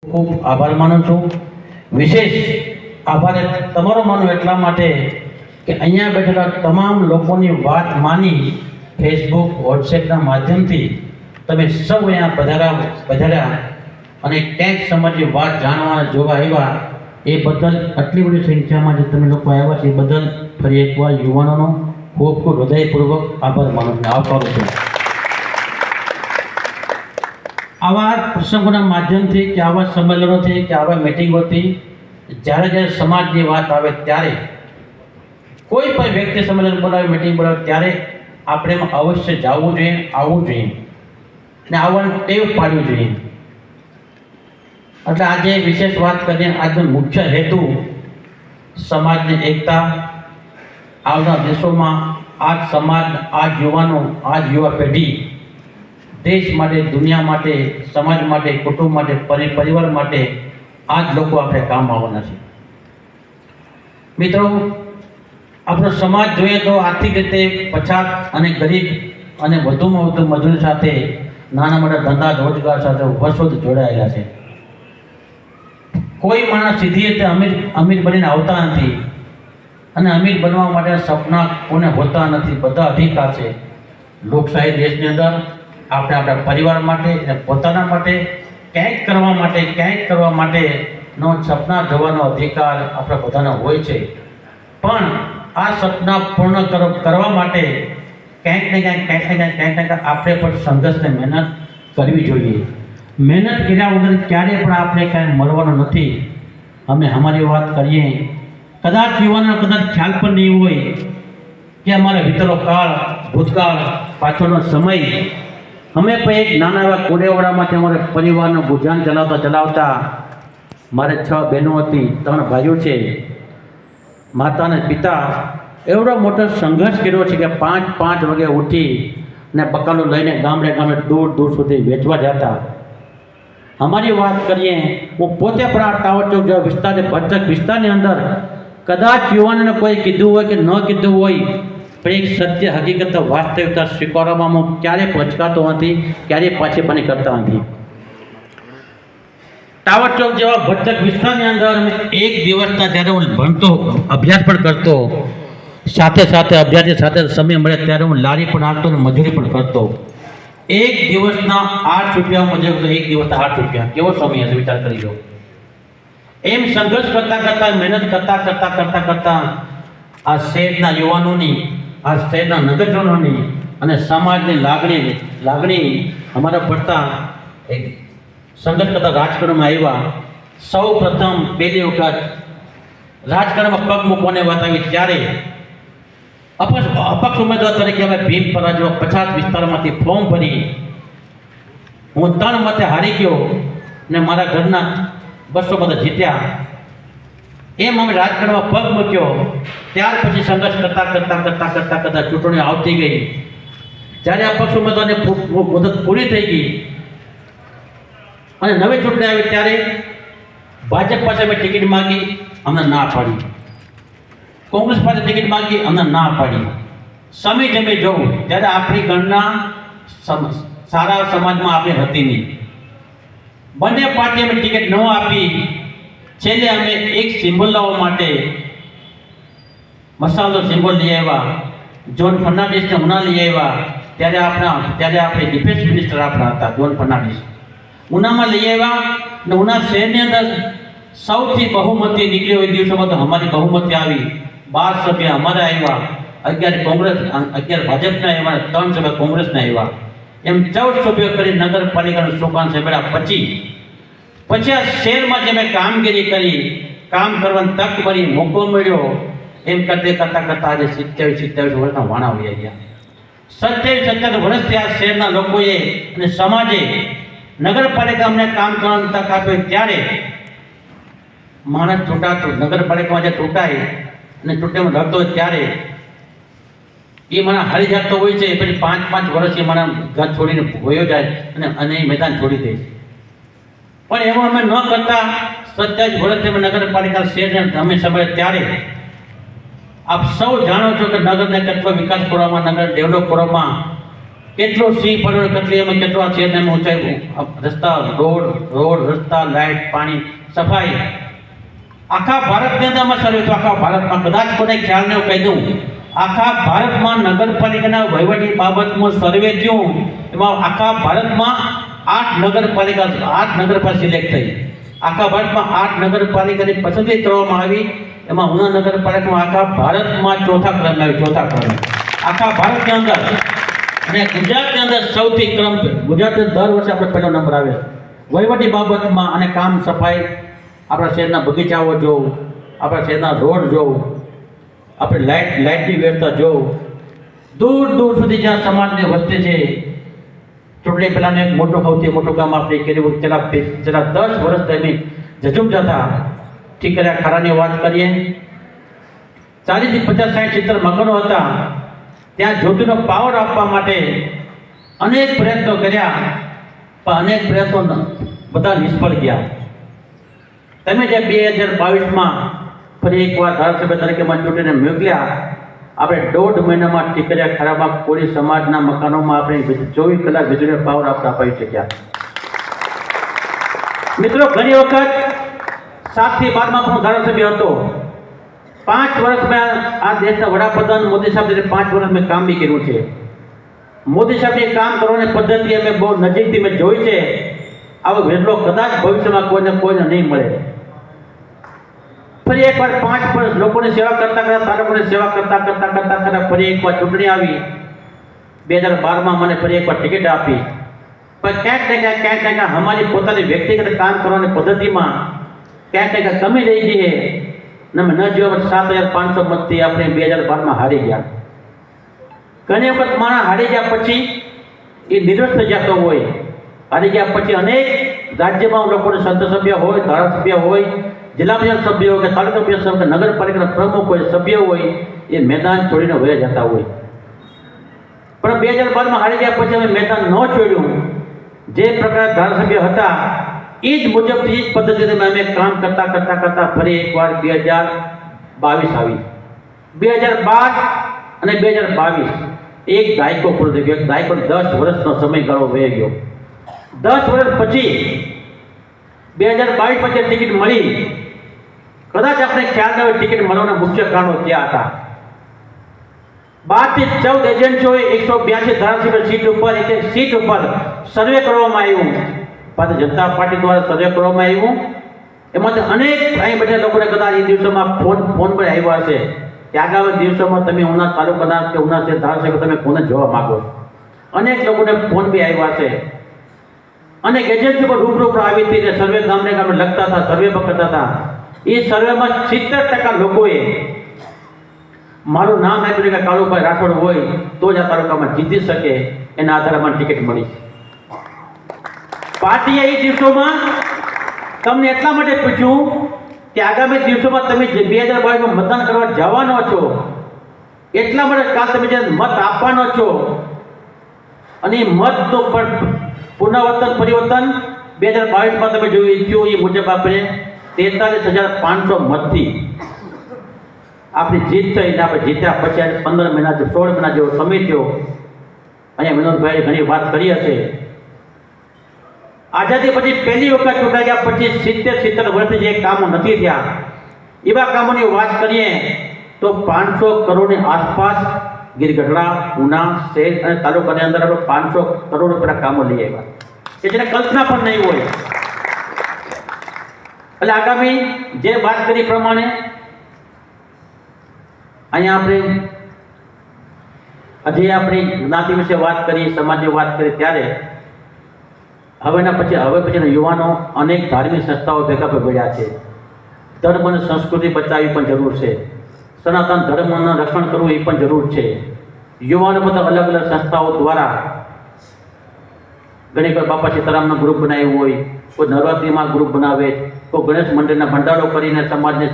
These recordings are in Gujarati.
ખૂબ આભાર માનું છું. વિશેષ આભાર તમારો માનું એટલા માટે કે અહીંયા બેઠેલા તમામ લોકોની વાત માની ફેસબુક વોટ્સએપના માધ્યમથી તમે સૌ અહીંયા પધાર્યા અને ક્યાંક સમાજની વાત જાણવા જોવા આવ્યા એ બદલ આટલી બધી સંખ્યામાં જે તમે લોકો આવ્યા છે એ બદલ ફરી એકવાર યુવાનોનો ખૂબ ખૂબ હૃદયપૂર્વક આભાર માનું છું, આવકારું છું. આવા પ્રસંગોના માધ્યમથી કે આવા સંમેલનોથી કે આવા મિટિંગોથી જ્યારે જ્યારે સમાજની વાત આવે ત્યારે કોઈ પણ વ્યક્તિ સંમેલન બોલાવે, મિટિંગ બોલાવે ત્યારે આપણે એમાં અવશ્ય જવું જોઈએ, આવવું જોઈએ ને આવવાની ટેવ પાડવી જોઈએ. એટલે આજે વિશેષ વાત કરીએ. આજનો મુખ્ય હેતુ સમાજની એકતા, આવનાર દેશોમાં આજ સમાજ, આજ યુવાનો, આજ યુવા પેઢી દેશ માટે, દુનિયા માટે, સમાજ માટે, કુટુંબ માટે, પરિવાર માટે આ જ લોકો આપણે કામ આવવાના છે. મિત્રો, આપણો સમાજ જોઈએ તો આર્થિક રીતે પછાત અને ગરીબ અને વધુમાં વધુ મજૂરી સાથે નાના મોટા ધંધા રોજગાર સાથે વર્ષોથી જોડાયેલા છે. કોઈ માણસ સીધી રીતે અમીર બનીને આવતા નથી અને અમીર બનવા માટે સપના કોને હોતા નથી. બધા અધિકાર છે. લોકશાહી દેશની અંદર આપણે આપણા પરિવાર માટે અને પોતાના માટે ક્યાંક કરવા માટેનો સપના જોવાનો અધિકાર આપણા બધાનો હોય છે. પણ આ સપના પૂર્ણ કરવા માટે ક્યાંક ને ક્યાંક આપણે પણ સંઘર્ષને મહેનત કરવી જોઈએ. મહેનત કર્યા વગર ક્યારેય પણ આપણે કાંઈ મળવાનું નથી. અમે અમારી વાત કરીએ, કદાચ યુવાનો કદાચ ખ્યાલ પણ નહીં હોય કે અમારે વિતેલો કાળ, ભૂતકાળ, પાછળનો સમય, અમે પણ એક નાના એવા કોડેવાડામાંથી અમારે પરિવારનું ગુજરાન ચલાવતા મારે 6 બહેનો હતી, 3 ભાઈઓ છે, માતા અને પિતા. એવડો મોટો સંઘર્ષ કર્યો છે કે 5 વાગે ઉઠી ને બકાલું લઈને ગામડે દૂર સુધી વેચવા જતા. અમારી વાત કરીએ, હું પોતે પણ આ ટાવર ચોક જેવા વિસ્તાર, ભરચક વિસ્તારની અંદર કદાચ યુવાનોને કોઈ કીધું હોય કે ન કીધું હોય પણ એક સત્ય હકીકત વાસ્તવિકતા સ્વીકારવામાં હું ક્યારેય પચકાતો નથી, ક્યારેય પાછેપણી કરતા નથી. ટાવર ચોક જેવા ભરચક વિસ્તારની અંદર એક દિવસના જ્યારે હું ભણતો, અભ્યાસ પણ કરતો, સાથે અભ્યાસની સાથે સમય મળે ત્યારે હું લારી પણ હાંકતો અને મજૂરી પણ કરતો. એક દિવસના 8 રૂપિયા મજૂર, એક દિવસના 8 રૂપિયા, કેવો સમય હશે વિચાર કરી લો. એમ સંઘર્ષ કરતા, મહેનત કરતા આ શહેરના યુવાનોની, આ શહેરના નગરજનોની અને સમાજની લાગણી અમારા પડતા એક સંઘર્ષ કરતા રાજકારણમાં આવ્યા. સૌ પ્રથમ પહેલી વખત રાજકારણમાં પગ મૂકવાની વાત આવી ત્યારે અપક્ષ ઉમેદવાર તરીકે અમે ભીમપરા જેવા પછાત વિસ્તારમાંથી ફોર્મ ભરી હું 3 મતે હારી ગયો ને મારા ઘરના 200 મત જીત્યા. એમ અમે રાજકારણમાં પગ મૂક્યો. ત્યાર પછી સંઘર્ષ કરતા ચૂંટણીઓ આવતી ગઈ. જ્યારે અપક્ષ ઉમેદવારની મુદત પૂરી થઈ ગઈ અને નવી ચૂંટણી આવી ત્યારે ભાજપ પાસે અમે ટિકિટ માગી, અમને ના પાડી. કોંગ્રેસ પાસે ટિકિટ માગી, અમને ના પાડી. સમય જમે જોવું ત્યારે આપણી ગણના સારા સમાજમાં આપણે હતી નહીં. બંને પાર્ટી અમે ટિકિટ ન આપી. છેલ્લે અમે એક સિમ્બોલ લાવવા માટે મસાલો સિમ્બોલ લઈ આવ્યા. જોન ફર્નાન્ડિસને ઉના લઈ આવ્યા. ત્યારે આપણે ડિફેન્સ મિનિસ્ટર આપણા હતા જોન ફર્નાન્ડિસ. ઉનામાં લઈ આવ્યા ને ઉના શહેરની અંદર સૌથી બહુમતી નીકળી હોય દિવસોમાં તો અમારી બહુમતી આવી. 12 સભ્ય અમારા આવ્યા, 11 ભાજપના આવ્યા, 3 સભ્ય કોંગ્રેસના આવ્યા. એમ 14 સભ્યો કરી નગરપાલિકાનું સુકાન સંભાળ્યા. પછી આ શહેરમાં જે મેં કામગીરી કરી, કામ કરવાની તક મળી, મોકો મળ્યો, એમ કરતા આજે 27 વર્ષના વાણા વહી ગયા. 27 વર્ષથી આ શહેરના લોકોએ અને સમાજે નગરપાલિકા અમને કામ કરવાની તક આપી. ત્યારે માણસ ચૂંટાતો, નગરપાલિકામાં જે ચૂંટાય અને ચૂંટણીમાં લડતો હોય ત્યારે એ મને હારી જતો હોય છે. પછી 5 વર્ષ એ મારા ઘર છોડીને વયો જાય અને એ મેદાન છોડી દે. પણ એવું અમે ન કરતા 27 વર્ષથી અમે નગરપાલિકા શહેરને અમે સમય ત્યારે આપ સૌ જાણો છો કે નગરને કેટલો વિકાસ કરવામાં, નગર ડેવલપ કરવામાં કેટલો સિંહ પડ્યો કેટલી એમાં કેટલો આ શહેરને એમ ઊંચાઈ રસ્તા રોડ રસ્તા લાઇટ પાણી સફાઈ આખા ભારતની અંદર અમે સર્વે તો આખા ભારતમાં કદાચ કોને ખ્યાલ ન કહી દઉં આખા ભારતમાં નગરપાલિકાના વહીવટી બાબતમાં સર્વે થયું એમાં આખા ભારતમાં 8 નગરપાલિકા સિલેક્ટ થઈ આખા ભારતમાં 8 નગરપાલિકાની પસંદગી કરવામાં આવી એમાં ઉના નગરપાલિકામાં આખા ભારતમાં ચોથા ક્રમે આવી ચોથા ક્રમે આખા ભારતની અંદર અને ગુજરાતની અંદર સૌથી ક્રમ ગુજરાતની દર વર્ષે આપણે પહેલો નંબર આવે વહીવટી બાબતમાં અને કામ સફાઈ આપણા શહેરના બગીચાઓ જોવું આપણા શહેરના રોડ જોવું આપણે લાઇટની વ્યવસ્થા જોવું દૂર સુધી જ્યાં સમાજની વસ્તી છે ચૂંટણી પહેલાંનું એક સૌથી મોટું કામ આપણે કર્યું છેલ્લા 10 વર્ષ દરમિયાન જજુમજાતા ઠીકરિયા ખારાની વાત કરીએ 40 થી 50 60 70 મકાનો હતા ત્યાં જ્યોતિનો પાવર આપવા માટે અનેક પ્રયત્નો કર્યા પણ અનેક પ્રયત્નો બધા નિષ્ફળ ગયા તમે જે 2022માં ફરી એકવાર ધારાસભ્ય તરીકે મને ચૂંટીને મોકલ્યા આપણે 1.5 મહિનામાં ઠીકરિયા ખારામાં કોળી સમાજના મકાનોમાં આપણે 24 કલાક વીજળીનો પાવર આપણે અપાવી શક્યા મિત્રો ઘણી વખત 7 થી 12માં પણ ધારાસભ્ય હતો 5 વર્ષ મેં આ દેશના વડાપ્રધાન મોદી સાહેબ 5 વર્ષ મેં કામ બી કર્યું છે મોદી સાહેબની કામ કરવાની પદ્ધતિ અમે બહુ નજીકથી મેં જોઈ છે આવો વેરલો કદાચ ભવિષ્યમાં કોઈને નહીં મળે ફરી એકવાર 5 વર્ષ લોકોની સેવા કરતા તાલુકાની સેવા કરતા ફરી એકવાર ચૂંટણી આવી 2012માં મને ફરી એકવાર ટિકિટ આપી પણ ક્યાંક અમારી પોતાની વ્યક્તિગત કામ કરવાની પદ્ધતિમાં ક્યાંક કમી રહી ગઈ છે ને અમે ન જોવા 7500 મતથી આપણે 2012માં હારી ગયા ઘણી વખત માણસ હારી ગયા પછી એ નિર્વસ થઈ જતો હોય હારી ગયા પછી અનેક રાજ્યમાં લોકોને સંસદ સભ્ય હોય ધારાસભ્ય હોય જિલ્લા પંચાયત સભ્ય હોય કે તાલુકા પંચાયત સભ્ય નગરપાલિકાના પ્રમુખ હોય સભ્ય હોય એ મેદાન છોડીને વહી જતા હોય પણ 2012માં હારી ગયા પછી અમે મેદાન ન છોડ્યું જે પ્રકાર ધારાસભ્ય હતા એ જ મુજબથી જ પદ્ધતિથી અમે કામ કરતા ફરી એકવાર 2022 આવી 2012 અને 2022 એક દાયકો પૂરો થઈ ગયો એક દાયકો 10 વર્ષનો સમયગાળો વહી ગયો 10 વર્ષ પછી 2022 પછી ટિકિટ મળી કદાચ આપણે ખ્યાલ ન હોય ટિકિટ મળવાના મુખ્ય કારણો ક્યાં હતા 12 થી 14 એજન્સીઓએ 182 ધારાસભ્ય સીટ ઉપર સર્વે કરવામાં આવ્યું ભારતીય જનતા પાર્ટી દ્વારા સર્વે કરવામાં આવ્યું એમાંથી અનેક અહીં બધા લોકોને કદાચ એ દિવસોમાં ફોન પર આવ્યા હશે કે આગામી દિવસોમાં તમે ઉના તાલુકાના કે ઉના શહેર ધારાસભ્ય તમે કોને જોવા માંગો અનેક લોકોને ફોન બી આવ્યા છે અનેક એજન્સી પર રૂબરૂ આવી હતી સર્વે ગામને લખતા હતા સર્વે પર કરતા હતા એ સર્વેમાં 70% લોકોએ મારું નામ આપ્યું કે કાળુભાઈ રાઠોડ હોય તો જ આ તાલુકામાં જીતી શકે એના આધારે મને ટિકિટ મળી પાર્ટીએ એ દિવસોમાં તમને એટલા માટે પૂછ્યું કે આગામી દિવસોમાં તમે 2022માં મતદાન કરવા જવાનો છો એટલા માટે કાલ તમે જે મત આપવાનો છો અને એ મતનું પુનરાવર્તન પરિવર્તન 2022માં તમે જોયું એ મુજબ આપણે 43,500 મતથી આપણી જીત થઈને આપણે જીત્યા પછી 15 મહિના 16 મહિના જેવો સમય થયો અહીંયા વિનોદભાઈએ ઘણી વાત કરી હશે આઝાદી પછી પહેલી વખત ચૂંટાઈ ગયા પછી 70 વર્ષથી જે કામો નથી થયા એવા કામોની વાત કરીએ તો 500 કરોડની આસપાસ ગીરગઢડા ઉના શહેર અને તાલુકાની અંદર આપણે 500 કરોડ રૂપિયાના કામો લઈ આવ્યા કે જેને કલ્પના પણ નહીં હોય એટલે આગામી જે વાત કરી પ્રમાણે અહીંયા આપણે હજી આપણી જ્ઞાતિ વિશે વાત કરી સમાજની વાત કરી ત્યારે હવે પછીના યુવાનો અનેક ધાર્મિક સંસ્થાઓ ભેગા પડ્યા છે ધર્મ અને સંસ્કૃતિ બચાવવી પણ જરૂર છે સનાતન ધર્મનું રક્ષણ કરવું એ પણ જરૂર છે યુવાનો બધા અલગ અલગ સંસ્થાઓ દ્વારા ઘણી વાર બાપા સીતારામનો ગ્રુપ બનાવ્યું હોય કોઈ નવરાત્રિમાં ગ્રુપ બનાવે કોઈ ગણેશ મંદિરના ભંડારો કરીને સમાજને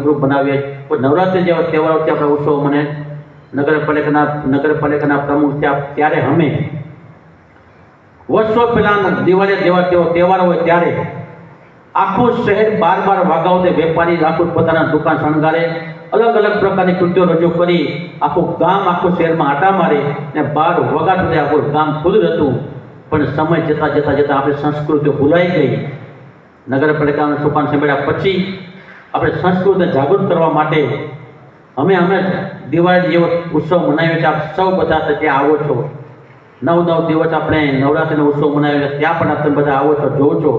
ગ્રુપ બનાવે કોઈ નવરાત્રિ જેવા તહેવારોથી આપણે ઉત્સવ મને નગરપાલિકાના પ્રમુખ ત્યારે અમે વર્ષો પહેલાં દિવાળી જેવા તહેવારો હોય ત્યારે આખું શહેર 12 વાગ્યાઓને વેપારી આખું પોતાના દુકાન શણગારે, અલગ અલગ પ્રકારની કૃત્યો રજૂ કરી આખું ગામ આખું શહેરમાં આટા મારે ને 12 વાગ્યા સુધી આખું ગામ ખુલ્લું હતું. પણ સમય જતાં આપણી સંસ્કૃતિઓ ભૂલાઈ ગઈ. નગરપાલિકાનું સોપાન સાંભળ્યા પછી આપણે સંસ્કૃતિને જાગૃત કરવા માટે અમે દિવાળી જેવો ઉત્સવ મનાવ્યો છે. આપ સૌ બધા ત્યાં આવો છો. 9 દિવસ આપણે નવરાત્રિનો ઉત્સવ મનાવ્યો છે, ત્યાં પણ તમે બધા આવો છો, જોવો છો.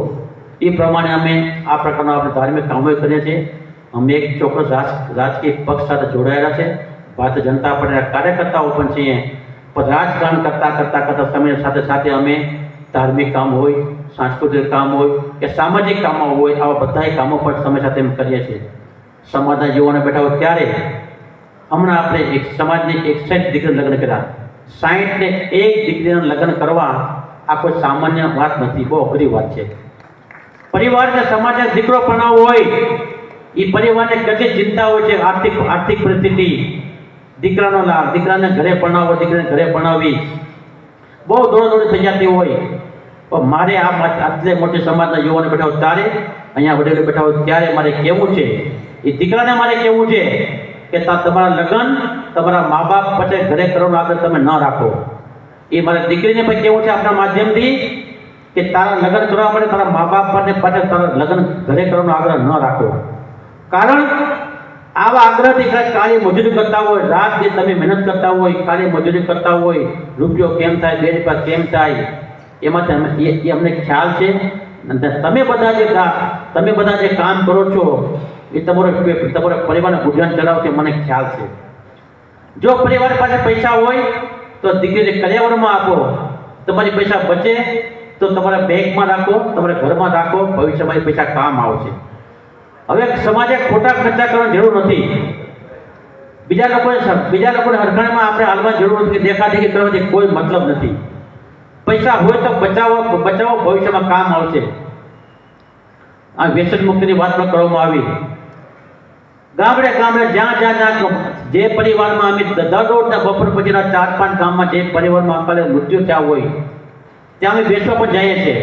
એ પ્રમાણે અમે આ પ્રકારના આપણે ધાર્મિક કામો કરીએ છીએ. અમે એક ચોક્કસ રાજકીય પક્ષ સાથે જોડાયેલા છે, ભારતીય જનતા પાર્ટીના કાર્યકર્તાઓ પણ છીએ. પણ રાજકારણ કરતાં સમય સાથે અમે ધાર્મિક કામ હોય, સાંસ્કૃતિક કામ હોય કે સામાજિક કામો હોય, આવા બધા કામો પણ સમય સાથે અમે કરીએ છીએ. સમાજના યુવાનો બેઠા હોય ત્યારે હમણાં આપણે એક સમાજની 61 દીકરીના લગ્ન કર્યા. 60 ને 1 દીકરીના લગ્ન કરવા આ કોઈ સામાન્ય વાત નથી, બહુ અઘરી વાત છે. પરિવારને સમાજને દીકરો ભણાવવો હોય, એ પરિવારને કેટલી ચિંતા હોય છે. આર્થિક પરિસ્થિતિ, દીકરાનો લાભ, દીકરાને ઘરે ભણાવવો, દીકરાને ઘરે ભણાવવી, બહુ દોડાદોડી થઈ જતી હોય. પણ મારે આટલે મોટી સમાજના યુવાનો બેઠા હોય ત્યારે, અહીંયા વડીલો બેઠા હોય ત્યારે મારે કહેવું છે, એ દીકરાને મારે કહેવું છે કે તમારા લગ્ન તમારા મા બાપ પછી ઘરે કરવાનું આગળ તમે ન રાખો. એ મારે દીકરીને પણ કહેવું છે આપણા માધ્યમથી કે તારા લગ્ન કરવા માટે તારા મા બાપ માટે પાછળ તારા લગ્ન ઘરે કરવાનો આગ્રહ ન રાખો. કારણ આવા આગ્રહથી કાળી મજૂરી કરતા હોય, રાત દિવસ તમે મહેનત કરતા હોય, કાળી મજૂરી કરતા હોય, રૂપિયો કેમ થાય, 2 રૂપિયા કેમ થાય, એમાંથી એ અમને ખ્યાલ છે. તમે બધા જે કામ કરો છો એ તમારા પરિવારને ગુજરાન ચલાવશે, મને ખ્યાલ છે. જો પરિવાર પાસે પૈસા હોય તો દીકરીને કરિયાવરમાં આપો. તમારી પૈસા બચે તો તમારા બેંકમાં રાખો, તમારા ઘરમાં રાખો, ભવિષ્યમાં એ પૈસા કામ આવશે. હવે સમાજે ખોટા ખર્ચા કરવાની જરૂર નથી. બીજા લોકોને હરખાણમાં આપણે હાલમાં જરૂર નથી. દેખાદેખી કરવાથી કોઈ મતલબ નથી. પૈસા હોય તો બચાવો, ભવિષ્યમાં કામ આવશે. આ વ્યસન મુક્તિની વાત પણ કરવામાં આવી. ગામડે જ્યાં જે પરિવારમાં અમે દરરોજના બપોર પછીના 4-5 ગામમાં જે પરિવારમાં અકાલે મૃત્યુ થયા હોય ત્યાં અમે બેસવા પણ જઈએ છીએ.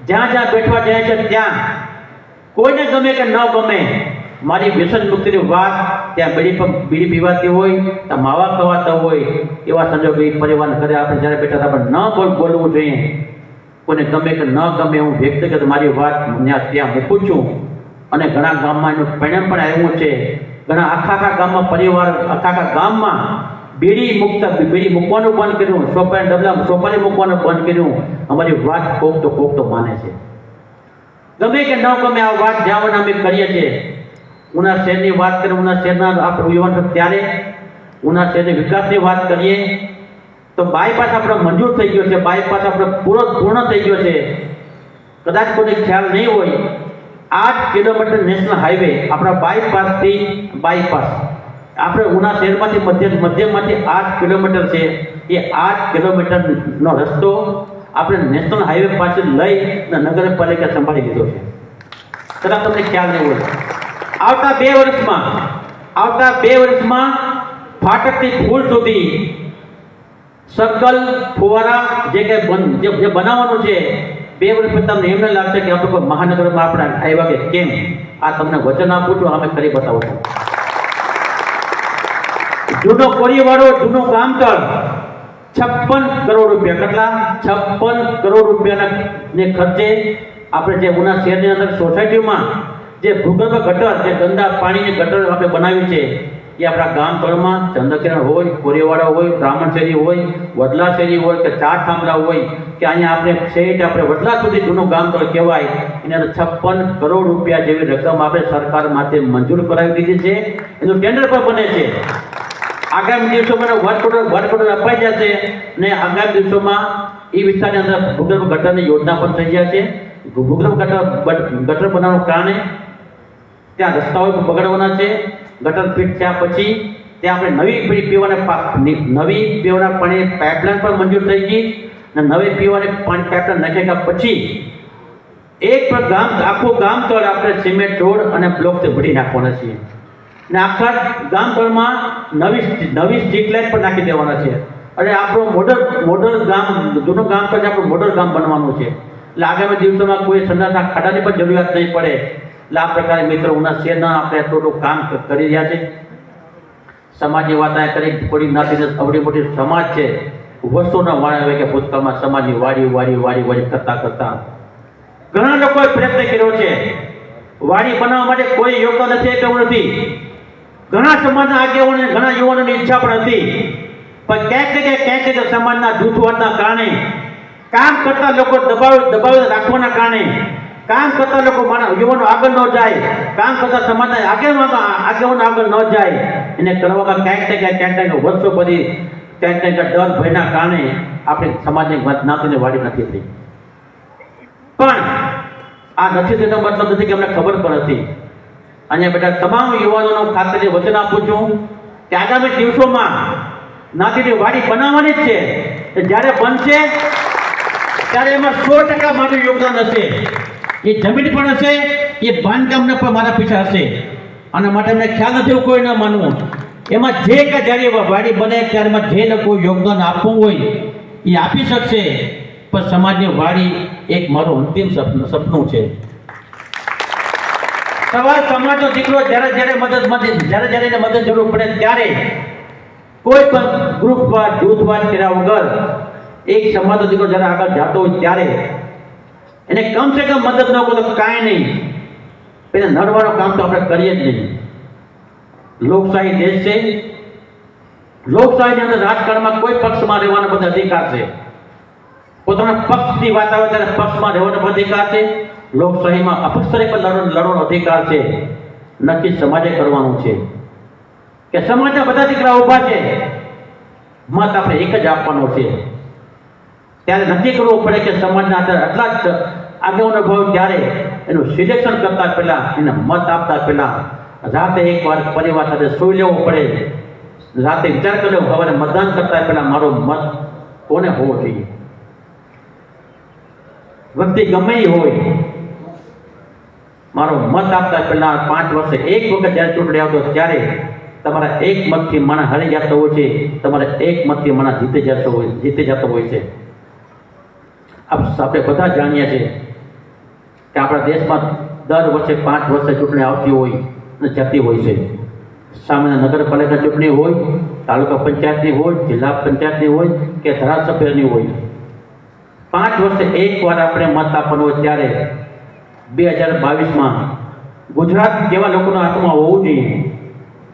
જ્યાં બેઠવા જઈએ છીએ ત્યાં કોઈને ગમે કે ન ગમે, મારી વ્યસન મુક્તિની વાત ત્યાં બીડી પીવાતી હોય, ત્યાં માવા ખવાતા હોય, એવા સંજોગો એ પરિવારને ઘરે આપણે જ્યારે બેઠા આપણે ન બોલવું જોઈએ. કોઈને ગમે કે ન ગમે હું વ્યક્તિગત મારી વાત ત્યાં મૂકું છું. અને ઘણા ગામમાં એનું પરિણામ પણ આવ્યું છે. ઘણા આખા ગામમાં પરિવાર આખા ગામમાં બીડી મૂકવાનું બંધ કર્યું, સોપારી મૂકવાનું બંધ કર્યું. અમારી વાત કોક તો માને છે. ગમે કે ન ગમે આ વાત જ્યાં અમે કરીએ છીએ. ઉના શહેરની વાત કરીએ, ઉના શહેરના આપણે યુવાન ત્યારે ઉના શહેરની વિકાસની વાત કરીએ તો બાયપાસ આપણો મંજૂર થઈ ગયો છે. બાયપાસ આપણો પૂર્ણ થઈ ગયો છે. કદાચ કોઈને ખ્યાલ નહીં હોય, 8 કિલોમીટર નેશનલ હાઈવે આપણા બાયપાસ આપણે ઉના શહેરમાંથી મધ્યમાંથી 8 કિલોમીટર છે. એ 8 કિલોમીટરનો રસ્તો આપણે નેશનલ હાઈવે પાસે લઈ નગરપાલિકા સંભાળી લીધો છે. કદાચ તમને ખ્યાલ નહીં હોય. આવતા 2 વર્ષમાં ફાટકથી પુલ સુધી સર્કલ, ફુવારા જે બનાવવાનું છે, 2 વર્ષ પછી તમને એમને લાગશે કે આપણે કોઈ મહાનગરમાં આપણે આવ્યા કે કેમ. આ તમને વચન આપું છું, અમે કરી બતાવું છું. જૂનો કોરીવાળો, જૂનું ગામતળ 56 કરોડ રૂપિયા, કેટલા 56 કરોડ રૂપિયાના ખર્ચે આપણે જે ઉના શહેરની અંદર સોસાયટીમાં જે ભૂગર્ભ ગટર, જે ગંદા પાણીની ગટર આપણે બનાવી છે, એ આપણા ગામતળમાં ચંદ્રકિરણ હોય, કોરીવાડા હોય, બ્રાહ્મણ શેરી હોય, વડલા શેરી હોય કે 4 થાંભલા હોય કે અહીંયા આપણે વડલા સુધી જૂનું ગામતળ કહેવાય, એની અંદર 56 કરોડ રૂપિયા જેવી રકમ આપણે સરકારમાંથી મંજૂર કરાવી દીધી છે. એનું ટેન્ડર પણ બને છે. આગામી દિવસોમાં વર્ક ઓર્ડર અપાઈ જશે અને આગામી દિવસોમાં એ વિસ્તારની અંદર ભૂગર્ભ ગટરની યોજના પણ થઈ જશે. ભૂગર્ભ ગટર બનાવવાનું કારણે ત્યાં રસ્તાઓ બગડવાના છે. ગટર ફિટ થયા પછી ત્યાં આપણે નવી પીવાના પાણી પાઇપલાઇન પણ મંજૂર થઈ ગઈ અને નવી પીવાની પાણી પાઇપલાઇન નાખ્યા પછી આખું ગામતળ આપણે સિમેન્ટ રોડ અને બ્લોકથી ભરી નાખવાના છીએ. અને આખા ગામતળમાં નવી સ્ટ્રીટ લાઇટ પણ નાખી દેવાના છે. અને આપણું મોડલ ગામ, જૂનું ગામતળ આપણું મોડલ ગામ બનવાનું છે. એટલે આગામી દિવસોમાં કોઈ સંડાસના ખાડાની પણ જરૂરિયાત નહીં પડે. એટલે આ પ્રકારે મિત્રો ઉના શહેરના આપણે એટલું કામ કરી રહ્યા છે. સમાજની વાત આ કરી, થોડી જ્ઞાતિને અવડી મોટી સમાજ છે, વર્ષોના વાળા આવે કે ભૂતકાળમાં સમાજની વાડી કરતા ઘણા લોકોએ પ્રયત્ન કર્યો છે. વાડી બનાવવા માટે કોઈ યોગદાન નથી આપ્યું નથી. ઘણા સમાજના આગેવાનોને ઘણા યુવાનોની ઈચ્છા પણ હતી, પણ ક્યાંક સમાજના જૂથવાદના કારણે, કામ કરતા લોકો દબાવી રાખવાના કારણે, કામ કરતા લોકો યુવાનો આગળ ન જાય, કામ કરતા સમાજના આગેવાનો આગળ ન જાય, એને કરવામાં ક્યાંક વર્ષો બધી ક્યાંક ડર ભયના કારણે આપણી સમાજની જ્ઞાતિને વાડી નથી થઈ. પણ આ નથી તેનો મતલબ નથી કે અમને ખબર પણ હતી. અહીંયા બેટા તમામ યુવાનોનો ખાતરી વચન આપું છું કે આગામી દિવસોમાં જ્ઞાતિની વાડી બનાવવાની જ છે. જ્યારે બનશે ત્યારે એમાં 100% મારું યોગદાન હશે. એ જમીન પણ હશે, એ બાંધકામને પણ મારા પીછા હશે. આના માટે અમને ખ્યાલ નથી કોઈ ન માનવું. એમાં જે કે જ્યારે વાડી બને ત્યારે જે લોકો યોગદાન આપવું હોય એ આપી શકશે. પણ સમાજની વાડી એક મારું અંતિમ સપનું છે. સવાલ સમાજનો દીકરો જ્યારે એને મદદ જરૂર પડે ત્યારે કોઈ પણ ગ્રુપવાદ જૂથવાદ કર્યા વગર એક સમાજનો દીકરો જ્યારે આગળ જતો હોય ત્યારે એને કમસે કમ મદદ ન કરો તો કાંઈ નહીં, પેલા નડવાનું કામ તો આપણે કરીએ જ નહીં. લોકશાહી દેશ છે. લોકશાહીની અંદર રાજકારણમાં કોઈ પક્ષમાં રહેવાનો બધો અધિકાર છે. પોતાના પક્ષની વાત આવે ત્યારે પક્ષમાં રહેવાનો અધિકાર છે. લોકશાહીમાં અપક્ષ તરીકે લડવાનો અધિકાર છે. નક્કી સમાજે કરવાનું છે કે સમાજના બધા દીકરા ઊભા છે, મત આપણે એક જ આપવાનો છે. ત્યારે નક્કી કરવું પડે કે સમાજના અંદર આટલા જ આગેવાનો ભાવ, ત્યારે એનું સિલેક્શન કરતા પહેલા, એને મત આપતા પહેલા રાતે એકવાર પરિવાર સાથે સૂઈ લેવું પડે. રાતે વિચાર કરી લેવો, સવારે મતદાન કરતા પહેલા મારો મત કોને હોવો જોઈએ. વ્યક્તિ ગમે એ હોય, મારો મત આપતા પહેલા 5 વર્ષે એક વખત જ્યારે ચૂંટણી આવતો ત્યારે તમારા એક મતથી માણસ હારી જતો હોય છે, તમારા એક મતથી માણસ જીતી જતો હોય છે. આપણે બધા જાણીએ છીએ કે આપણા દેશમાં દર વર્ષે 5 વર્ષે ચૂંટણી આવતી હોય અને જતી હોય છે. સામાન્ય નગરપાલિકા ચૂંટણી હોય, તાલુકા પંચાયતની હોય, જિલ્લા પંચાયતની હોય કે ધારાસભ્યની હોય, 5 વર્ષે એકવાર આપણે મત આપવાનો હોય. ત્યારે 2022માં ગુજરાત કેવા લોકોના હાથમાં હોવું જોઈએ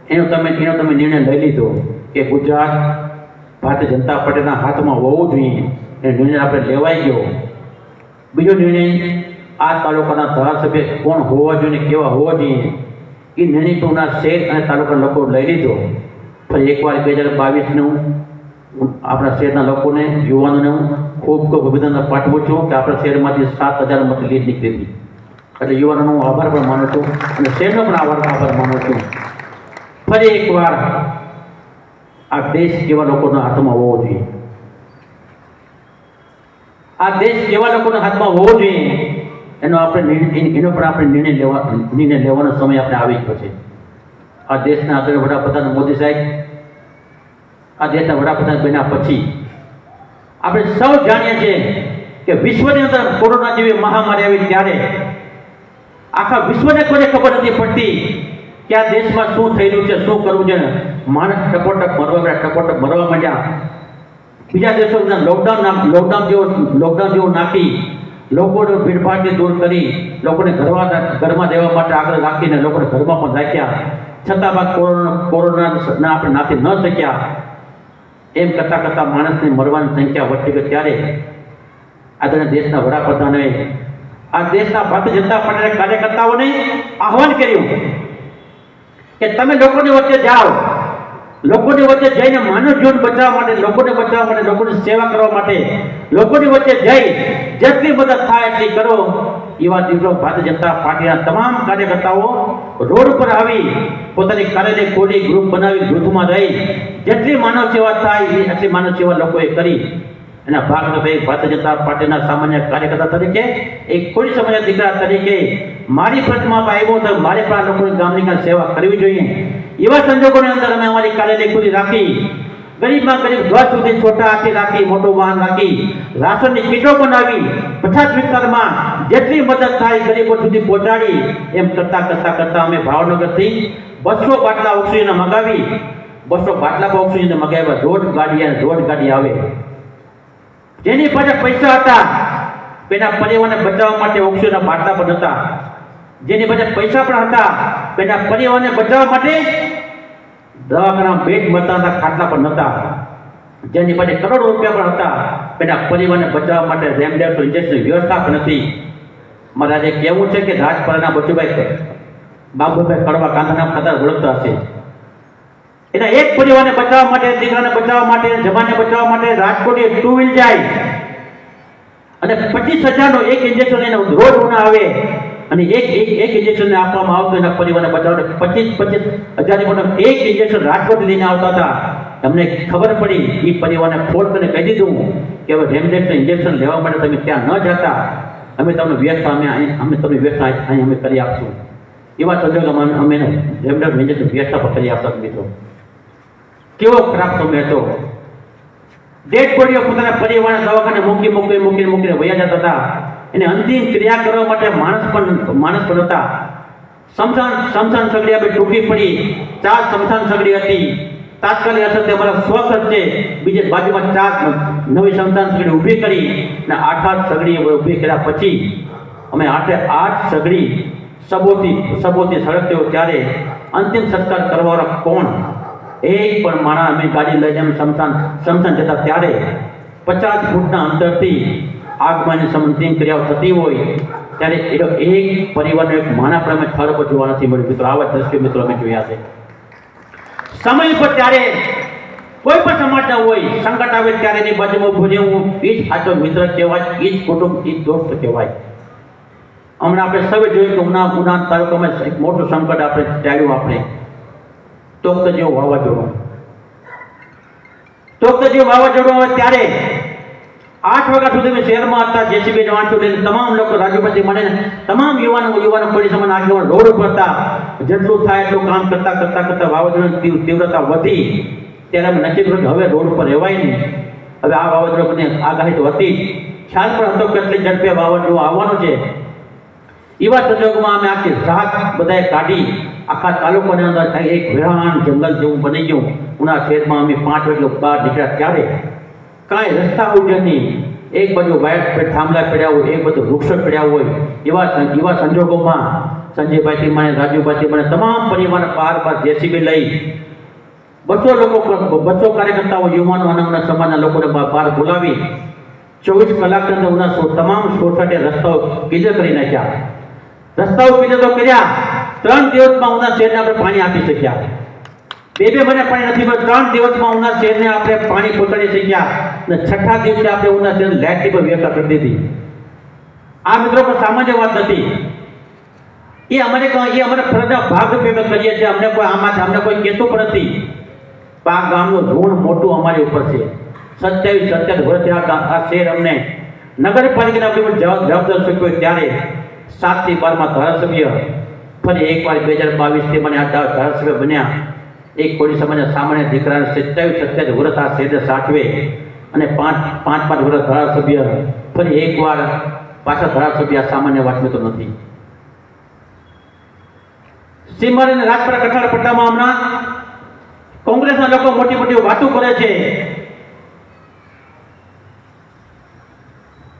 એનો તમે નિર્ણય લઈ લીધો કે ગુજરાત ભારતીય જનતા પાર્ટીના હાથમાં હોવું જોઈએ. એ નિર્ણય આપણે લેવાઈ ગયો. બીજો નિર્ણય, આ તાલુકાના ધારાસભ્ય કોણ હોવા જોઈએ, કેવા હોવા જોઈએ, એ નિર્ણય ટુના શહેર અને તાલુકાના લોકો લઈ લીધો. ફરી એકવાર 2022નું આપણા શહેરના લોકોને, યુવાનોને હું ખૂબ અભિનંદન પાઠવું છું કે આપણા શહેરમાંથી 7000 મત લીડ નીકળી હતી. એટલે યુવાનોનો હું આભાર પણ માનું છું અને શહેરનો પણ આભાર માનું છું. ફરી એકવાર આ દેશ કેવા લોકોના હાથમાં હોવો જોઈએ, આ દેશ કેવા લોકોના હાથમાં હોવો જોઈએ એનો પણ આપણે નિર્ણય લેવાનો સમય આપણે આવી ગયો છે. આ દેશના આદરણીય વડાપ્રધાન મોદી સાહેબ આ દેશના વડાપ્રધાન બન્યા પછી આપણે સૌ જાણીએ છીએ કે વિશ્વની અંદર કોરોના જેવી મહામારી આવી ત્યારે આખા વિશ્વને કોઈને ખબર નથી પડતી કે આ દેશમાં શું થઈ રહ્યું છે, શું કરવું છે. માણસ ટપોટપ મરવા માંડ્યા. બીજા દેશોના લોકડાઉન જેવું નાખી, લોકોને ભીડભાડને દૂર કરી, લોકોને ઘરમાં રહેવા માટે આગળ રાખીને લોકોને ઘરમાં પણ રાખ્યા. છતાં બાદ કોરોના આપણે નાથી ન શક્યા. એમ કરતાં માણસની મરવાની સંખ્યા વધતી ગઈ. ત્યારે આદરણીય દેશના વડાપ્રધાનોએ આ દેશના ભારતીય જનતા પાર્ટીના કાર્યકર્તાઓને આહવાન કર્યું કે તમે લોકોની વચ્ચે જાઓ, લોકોની વચ્ચે જઈને માનવ જીવન બચાવવા માટે, લોકોની સેવા કરવા માટે લોકોની વચ્ચે જઈ જેટલી મદદ થાય એટલી કરો. એવા દિવસો ભારતીય જનતા પાર્ટીના તમામ કાર્યકર્તાઓ રોડ પર આવી પોતાની કાર્યાલય ખોલી, ગ્રુપ બનાવી, જૂથમાં રહી જેટલી માનવ સેવા થાય એટલી માનવ સેવા લોકોએ કરી. એના ભાગરૂપે ભારતીય જનતા પાર્ટીના સામાન્ય કાર્યકર્તા તરીકે, એક કોળી સમાજના દીકરા તરીકે મારી ફરજમાં આવ્યો તો મારે પણ લોકોની ગામની સેવા કરવી જોઈએ. એવા સંજોગોની અંદર અમે અમારી કાર્યાલય ખુલ્લી રાખી ગરીબમાં ગરીબ ઘર સુધી છોટા હાથી રાખી, મોટું વાહન રાખી, રાશનની કીટો બનાવી, પછાત વિસ્તારમાં જેટલી મદદ થાય ગરીબો સુધી પહોંચાડી. એમ કરતા કરતા કરતા અમે ભાવનગરથી 200 બાટલા ઓક્સિજન મગાવી, 200 બાટલા ઓક્સિજન મગાવ્યા. રોડ ગાડી આવે. જેની પાસે પૈસા હતા તેના પરિવારને બચાવવા માટે ઓક્સિજનના બાટલા પણ હતા. જેની પાસે પૈસા પણ હતા તેના પરિવારને બચાવવા માટે દવાખાના બેડ મળતા હતા, ખાટલા પણ નહોતા. જેની પાસે કરોડો રૂપિયા પણ હતા તેના પરિવારને બચાવવા માટે રેમડેસિવિર ઇન્જેક્શનની વ્યવસ્થા પણ નથી. મારે આજે કહેવું છે કે રાજપરાના બચુભાઈ બાબુભાઈ કડવા કાંધાના કદાચ ઓળખતા હશે. એના એક પરિવારને બચાવવા માટે, દીકરાને બચાવવા માટે, જમાને બચાવવા માટે રાજકોટ 2 વ્હીલ જાય અને 25,000નો એક ઇન્જેક્શન એને રોજ ઉના આવે અને એક ઇન્જેક્શન આપવામાં આવતું એના પરિવારને બચાવવા 25,000 એક ઇન્જેક્શન રાજકોટ લઈને આવતા હતા. અમને ખબર પડી, એ પરિવારને ફોન કરીને કહી દીધું કે હવે રેમડેસિવિર ઇન્જેક્શન લેવા માટે તમે ત્યાં ન જતા, અમે તમને વ્યવસ્થા અહીં અમે કરી આપશું. એવા સંજોગોમાં અમે રેમડેસિવિર ઇન્જેક્શન વ્યવસ્થા પર કરી આપતા. મિત્રો, કેવો ખરાબ સમય હતો. ડેડ બોડીઓ પોતાના પરિવારના દવાખાને મૂકીને વયા જતા હતા. એને અંતિમ ક્રિયા કરવા માટે માણસ પણ હતા. સમસાન સગડી આપણે ટૂંકી પડી, 4 સમસાન સગડી હતી. તાત્કાલિક અસરથી અમારા સ્વખર્ચે બીજે બાજુમાં 4 નવી સમસાન સગડી ઊભી કરી અને 8 સગડી ઊભી કર્યા. પછી અમે 8 સગડી સબોથી સળગતી હોય ત્યારે અંતિમ સંસ્કાર કરવાવાળા કોણ? એક પણ માણસ. અમે ગાડી લઈને સમસાન જતા ત્યારે 50 ફૂટના અંતરથી આગમનની અંતિમ ક્રિયાઓ થતી હોય ત્યારે એક પરિવારનો એક માણસ પણ અમે સ્થળ પર જોવા નથી મળ્યું. મિત્રો, આવા દ્રશ્યો મિત્રો અમે જોયા છે. સમય પર ત્યારે કોઈ પણ સમાજના હોય, સંકટ આવે ત્યારે એની બાજુમાં ઊભું રહેવું, એ જ સાચો મિત્ર કહેવાય, એ જ કુટુંબ, એ જ દોસ્ત કહેવાય. હમણાં આપણે સૌએ જોયું કે ઉના તાલુકામાં એક મોટું સંકટ આપણે ચાલ્યું. આપણે તોક્ત જેવું વાવાઝોડું આવે ત્યારે 8 વાગ્યા સુધી મેં શહેરમાં હતા. જેસીબી વાંચો લઈને તમામ લોકો રાજુભાઈ મળે, તમામ યુવાનો પોલીસ સમાન આગેવાન રોડ ઉપર હતા. જેટલું થાય એટલું કામ કરતા વાવાઝોડાની તીવ્રતા વધી ત્યારે અમે નક્કી કર્યું કે હવે રોડ ઉપર રહેવાય નહીં. હવે આ વાવાઝોડાની આગાહી તો હતી, ખ્યાલ પણ હતો કેટલી ઝડપે વાવાઝોડું આવવાનું છે. એવા સંજોગોમાં અમે આખી રાત બધાએ કાઢી. આખા તાલુકાની અંદર એક વિરાન જંગલ જેવું બની ગયું. ઉના શહેરમાં અમે 5 વાગે બહાર નીકળ્યા ત્યારે કાંઈ રસ્તા ઉજે નહીં. એક બાજુ વાયર થાંભલા પડ્યા હોય, એક બધું વૃક્ષો પડ્યા હોય. એવા સંજોગોમાં સંજયભાઈથી મને, રાજુભાઈથી મને તમામ પરિવારના પાર જેસીબી લઈ 200 કાર્યકર્તાઓ, યુવાનો અને સમાજના લોકોને બહાર બોલાવી 24 કલાકની અંદર ઉના તમામ સોસાયટી રસ્તાઓ ક્લિયર કરી નાખ્યા. રસ્તાઓ ક્લિયર તો કર્યા. 3 દિવસમાં ઉના શહેરને આપણે પાણી આપી શક્યા. 2 મહિને પાણી નથી મળ્યું. 3 દિવસમાં ઉના શહેરને આપણે પાણી પહોંચાડી શક્યા અને 6થા દિવસે આપણે ઉના શહેરને લાઇટની પણ વ્યવસ્થા કરી દીધી. આ મિત્રો કોઈ સામાન્ય વાત નથી. એ અમારે ફરજના ભાગરૂપે અમે કરીએ છીએ. અમને કોઈ કહેતું પણ નથી. આ ગામનું ઋણ મોટું અમારી ઉપર છે. 27 વર્ષથી આ શહેર અમને નગરપાલિકાના જવાબદાર સોંપ્યો ત્યારે 7 થી 12માં ધારાસભ્ય, ફરી એકવાર 2022થી મને આ ધારાસભ્ય બન્યા. એક કોળી સમાજના સામાન્ય દીકરાને 27 વર્ષ આ શહેરને સાચવે અને 5 વર્ષ ધારાસભ્ય, ફરી એકવાર પાછા ધારાસભ્ય. આ સામાન્ય વાત તો નથી. સીમર અને રાજપરા કઠાળ પટ્ટામાં હમણાં કોંગ્રેસના લોકો મોટી વાતો કરે છે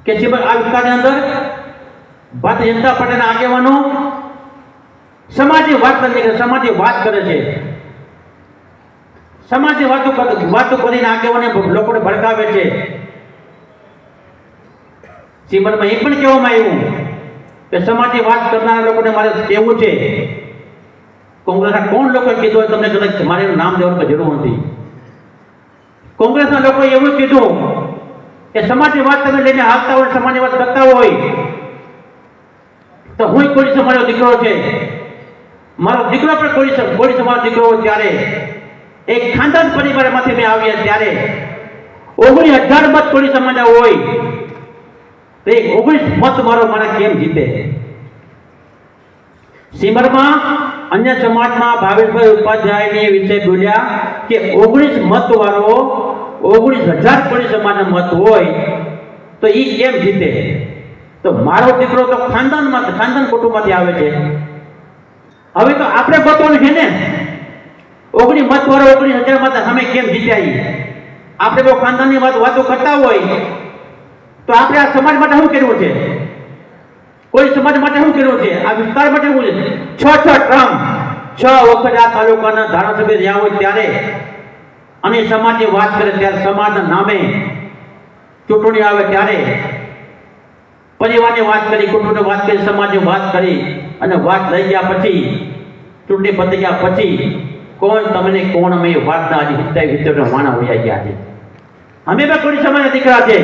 કે સીમર આ વિસ્તારની અંદર ભારતીય જનતા પાર્ટીના આગેવાનો સમાજની વાત કરે છે. સમાજની વાતો કરીને આગેવાને લોકોને ભડકાવે છે. સીમરમાં એ પણ કહેવામાં આવ્યું કે સમાજની વાત કરનારા લોકોને મારે કહેવું છે, કોંગ્રેસના કોણ લોકોએ કીધું હોય તમને કદાચ મારે નામ દેવાની જરૂર નથી. કોંગ્રેસના લોકોએ એવું કીધું કે સમાજની વાત તમે લઈને આવતા હોય, સમાજની વાત કરતા હોય તો હું કોળી સમાજનો દીકરો છે, મારો દીકરો પણ કોળી સમાજનો દીકરો હોય ત્યારે એક ખાનદાન પરિવારમાંથી મેં આવ્યા ત્યારે 19,000 મત કોળી સમાજના હોય તો 19 મત મારો મને કેમ જીતે? સીમરમાં અન્ય સમાજમાં ભાવેશભાઈ ઉપાધ્યાયની વિશે બોલ્યા કે 19 મત વાળો 19,000 કોળી સમાજના મત હોય તો એ કેમ જીતે? તો મારો દીકરો તો ખાનદાન કુટુંબમાંથી આવે છે. હવે તો આપણે બતાવવાનું છે ને 19 મત વાળો 19,000 મત અમે કેમ જીત્યા? આપણે બહુ ખાનદાનની વાતો કરતા હોય તો આપણે આ સમાજ માટે શું કરવું છે? કોઈ સમાજ માટે શું કર્યું છે? આ વિસ્તાર માટે શું છે? 6 ટર્મ 6 વખત આ તાલુકાના ધારાસભ્ય જ્યાં હોય ત્યારે અને સમાજની વાત કરે ત્યારે સમાજના નામે ચૂંટણી આવે ત્યારે પરિવારની વાત કરી, કુટુંબની વાત કરી, સમાજની વાત કરી અને વાત લઈ ગયા પછી ચૂંટણી પતી ગયા પછી કોણ અમે વાતના આજે વિતરણ માણા હોઈ ગયા છે. અમે બી કોળી સમાજના દીકરા છે,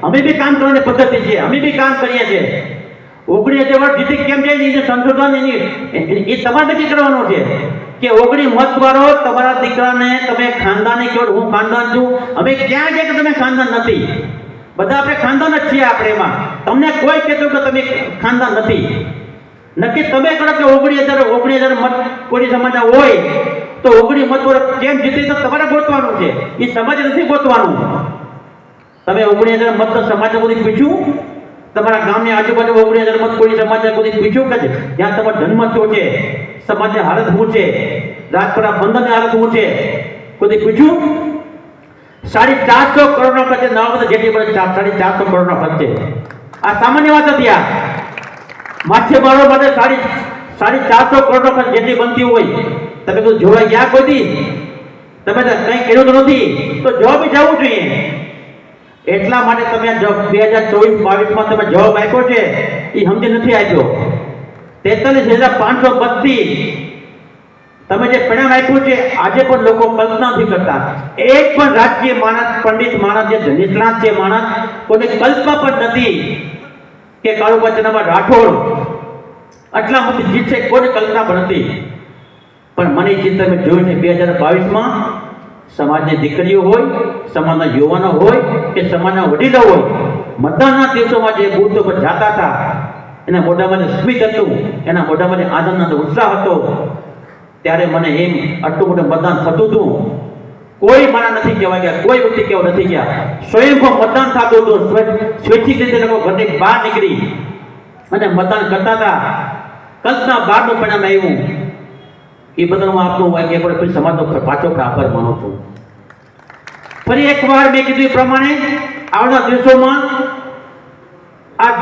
અમે બી કામ કરવાની પદ્ધતિ છે, અમે બી કામ કરીએ છીએ. 19,000 વર્ષ જીતી કેમ જાય એને સંશોધન એ તમારે નક્કી કરવાનું છે કે 19 મત વાળો તમારા દીકરાને તમે ખાનદાને કહો હું ખાનદાન છું. અમે ક્યાં છે કે તમે ખાનદાન નથી? બધા આપણે ખાનદાન જ છીએ. આપણે એમાં તમને કોઈ કહેતું કે તમે ખાનદાન નથી. નક્કી તમે કરો કે 19,000 મત કોળી સમાજના હોય તો 19 મત વાળો કેમ જીતે તો તમારે ગોતવાનું છે, એ સમાજ નથી ગોતવાનું. તમે 19,000 મત તો સમાજને બધી પૂછ્યું? તમારા ગામની આજુબાજુ 19,000 મત કોળી સમાજને કોઈ પૂછ્યું કે જ્યાં તમારો જન્મ થયો છે સમાજની હાલત શું છે, રાજપરા બંદરની હાલત શું છે, કોઈ પૂછ્યું? 450 કરોડનો ખર્ચ છે. નવા બધા જેટલી પડે 450 કરોડનો ખર્ચ છે. આ સામાન્ય વાત હતી. આ માછીમારો માટે 450 કરોડનો ખર્ચ જેટલી બનતી હોય તમે તો જોવા ગયા કોઈ દી? તમે કંઈ કર્યું તો નથી તો જોવા બી જવું જોઈએ. એટલા માટે તમે 2024-22માં તમે જવાબ આપ્યો છે એ સમજી નથી આપ્યો. 43,532 તમે જે પરિણામ આપ્યું છે આજે પણ લોકો કલ્પના નથી કરતા. એક પણ રાજકીય માણસ, પંડિત માણસ, જે નિષ્ણાત છે માણસ, કોઈને કલ્પના પણ નથી કે કાળુભા ચનાભા રાઠોડ આટલા મત જીતશે. કોઈને કલ્પના પણ નથી. પણ મને જીત તમે જોયું છે 2022માં સમાજની દીકરીઓ હોય, સમાજના યુવાનો હોય કે સમાજના વડીલો હોય, મતદાનના દિવસોમાં જે બૂથ પર જતા હતા એના મોઢામાં સ્મિત હતું, એના મોઢામાં આનંદ ઉત્સાહ હતો. ત્યારે મને એમ આટલું મોટું મતદાન થતું હતું. કોઈ મારા નથી કહેવાય ગયા, કોઈ વ્યક્તિ કહેવા નથી ગયા. સ્વયંભૂ મતદાન થતું હતું. સ્વૈચ્છિક રીતે લોકો ઘરની બહાર નીકળી અને મતદાન કરતા હતા. કલ્પના બહારનું પરિણામ આવ્યું. એ બદલ હું આપનું એક સમાજનો પાછો આભાર માનું છું. ફરી એકવાર મેં કીધું એ પ્રમાણે આવનારા દિવસોમાં આ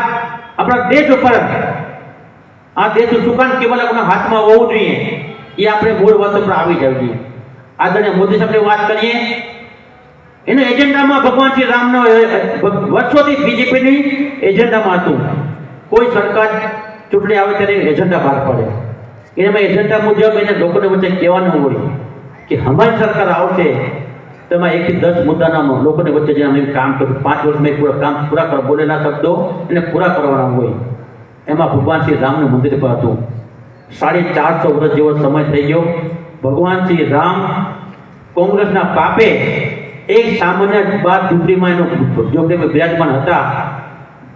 આપણા દેશ ઉપર આ દેશનું સુકાન કેવલ આપણા હાથમાં હોવું જોઈએ એ આપણે મૂળ વાત પર આવી જવું જોઈએ. આદરણીય મોદી સાહેબની વાત કરીએ, એના એજન્ડામાં ભગવાન શ્રી રામનો વર્ષોથી બીજેપીની એજન્ડામાં હતું. કોઈ સરકાર ચૂંટણી આવે ત્યારે એજન્ડા બહાર પડે. એમાં એજન્ડા મુજબ એને લોકોને વચ્ચે કહેવાનું હોય કે અમારી સરકાર આવશે તો એમાં 1 થી 10 મુદ્દાના લોકોને વચ્ચે જે અમે કામ કર્યું 5 વર્ષમાં પૂરા કામ પૂરા કરવા બોલેલા શબ્દો એને પૂરા કરવાના હોય. એમાં ભગવાન શ્રી રામનું મંદિર પર હતું. 450 વર્ષ જેવો સમય થઈ ગયો. ભગવાન શ્રી રામ કોંગ્રેસના પાપે એક સામાન્ય બાદ ઝૂંપડીમાં એનો ઝૂંપડીમાં બિરાજમાન હતા.